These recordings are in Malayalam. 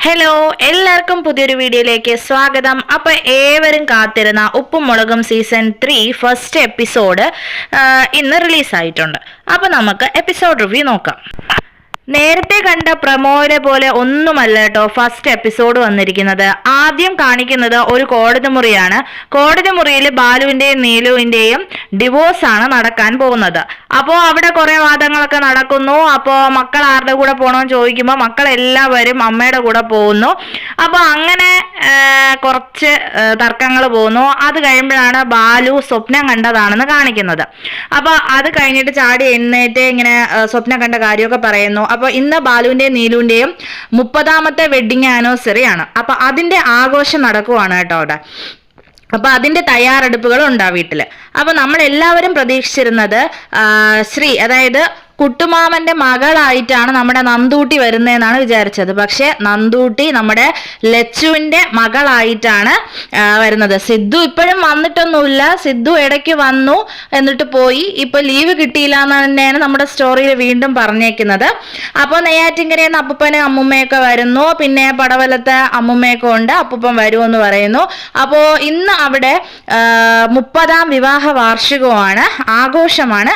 ഹലോ, എല്ലാവർക്കും പുതിയൊരു വീഡിയോയിലേക്ക് സ്വാഗതം. അപ്പോൾ ഏവരും കാത്തിരുന്ന ഉപ്പും മുളകും സീസൺ 3 ഫസ്റ്റ് എപ്പിസോഡ് ഇന്ന് റിലീസായിട്ടുണ്ട്. അപ്പോൾ നമുക്ക് എപ്പിസോഡ് റിവ്യൂ നോക്കാം. നേരത്തെ കണ്ട പ്രമോയിലെ പോലെ ഒന്നുമല്ല കേട്ടോ ഫസ്റ്റ് എപ്പിസോഡ് വന്നിരിക്കുന്നത്. ആദ്യം കാണിക്കുന്നത് ഒരു കോടതി മുറിയാണ്. കോടതി മുറിയിൽ ബാലുവിന്റെയും നീലുവിന്റെയും ഡിവോഴ്സ് ആണ് നടക്കാൻ പോകുന്നത്. അപ്പോൾ അവിടെ കുറെ വാദങ്ങളൊക്കെ നടക്കുന്നു. അപ്പോൾ മക്കൾ ആരുടെ കൂടെ പോകണമെന്ന് ചോദിക്കുമ്പോൾ മക്കൾ എല്ലാവരും അമ്മയുടെ കൂടെ പോകുന്നു. അപ്പോൾ അങ്ങനെ കുറച്ച് തർക്കങ്ങൾ പോകുന്നു. അത് കഴിയുമ്പോഴാണ് ബാലു സ്വപ്നം കണ്ടതാണെന്ന് കാണിക്കുന്നത്. അപ്പോൾ അത് കഴിഞ്ഞിട്ട് ചാടി എഴുന്നേറ്റ് ഇങ്ങനെ സ്വപ്നം കണ്ട കാര്യമൊക്കെ പറയുന്നു. അപ്പോൾ ഇന്ന് ബാലുവിന്റെയും നീലുവിന്റെയും 30ാമത്തെ വെഡിങ് ആനിവേഴ്സറി ആണ്. അപ്പൊ അതിന്റെ ആഘോഷം നടക്കുവാണ് കേട്ടോ അവിടെ. അപ്പൊ അതിന്റെ തയ്യാറെടുപ്പുകളും ഉണ്ടാ വീട്ടില്. അപ്പൊ നമ്മൾ എല്ലാവരും പ്രതീക്ഷിച്ചിരുന്നത് ശ്രീ, അതായത് കുട്ടുമാമന്റെ മകളായിട്ടാണ് നമ്മുടെ നന്ദൂട്ടി വരുന്നതെന്നാണ് വിചാരിച്ചത്. പക്ഷെ നന്ദൂട്ടി നമ്മുടെ ലച്ചുവിന്റെ മകളായിട്ടാണ് വരുന്നത്. സിദ്ധു ഇപ്പോഴും വന്നിട്ടൊന്നുമില്ല. സിദ്ധു ഇടയ്ക്ക് വന്നു, എന്നിട്ട് പോയി. ഇപ്പൊ ലീവ് കിട്ടിയില്ല എന്ന് തന്നെയാണ് നമ്മുടെ സ്റ്റോറിയിൽ വീണ്ടും പറഞ്ഞേക്കുന്നത്. അപ്പോൾ നെയ്യാറ്റിൻകരയിൽ നിന്ന് അപ്പൂപ്പനും അമ്മുമ്മയൊക്കെ വരുന്നു. പിന്നെ പടവലത്തെ അമ്മുമ്മയൊക്കെ ഉണ്ട്. അപ്പൂപ്പൻ വരുമെന്ന് പറയുന്നു. അപ്പോൾ ഇന്ന് അവിടെ 30ാം വിവാഹ വാർഷികമാണ്, ആഘോഷമാണ്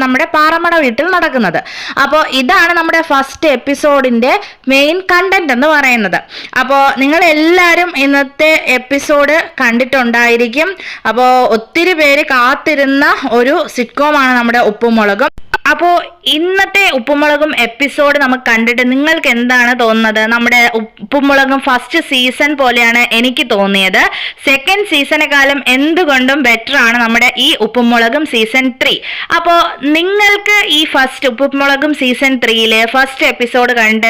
നമ്മുടെ പാറമട വീട്ടിൽ നടക്കുന്നത്. അപ്പോൾ ഇതാണ് നമ്മുടെ ഫസ്റ്റ് എപ്പിസോഡിന്റെ മെയിൻ കണ്ടന്റ് എന്ന് പറയുന്നത്. അപ്പോൾ നിങ്ങൾ എല്ലാവരും ഇന്നത്തെ എപ്പിസോഡ് കണ്ടിട്ടുണ്ടായിരിക്കും. അപ്പോൾ ഒത്തിരി പേര് കാത്തിരുന്ന ഒരു സിറ്റ്കോമാണ് നമ്മുടെ ഉപ്പും മുളകും. അപ്പോൾ ഇന്നത്തെ ഉപ്പുമുളകും എപ്പിസോഡ് നമുക്ക് കണ്ടിട്ട് നിങ്ങൾക്ക് എന്താണ് തോന്നുന്നത്? നമ്മുടെ ഉപ്പുമുളകും ഫസ്റ്റ് സീസൺ പോലെയാണ് എനിക്ക് തോന്നിയത്. സെക്കൻഡ് സീസണേക്കാളും എന്തുകൊണ്ടും ബെറ്റർ ആണ് നമ്മുടെ ഈ ഉപ്പുമുളകും സീസൺ 3. അപ്പോൾ നിങ്ങൾക്ക് ഈ ഫസ്റ്റ് ഉപ്പുമുളകും സീസൺ 3 ഫസ്റ്റ് എപ്പിസോഡ് കണ്ട്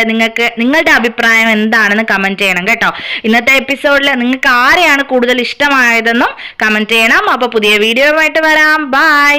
നിങ്ങളുടെ അഭിപ്രായം എന്താണെന്ന് കമന്റ് ചെയ്യണം കേട്ടോ. ഇന്നത്തെ എപ്പിസോഡിൽ നിങ്ങൾക്ക് ആരെയാണ് കൂടുതൽ ഇഷ്ടമായതെന്നും കമന്റ് ചെയ്യണം. അപ്പോൾ പുതിയ വീഡിയോയുമായിട്ട് വരാം. ബൈ.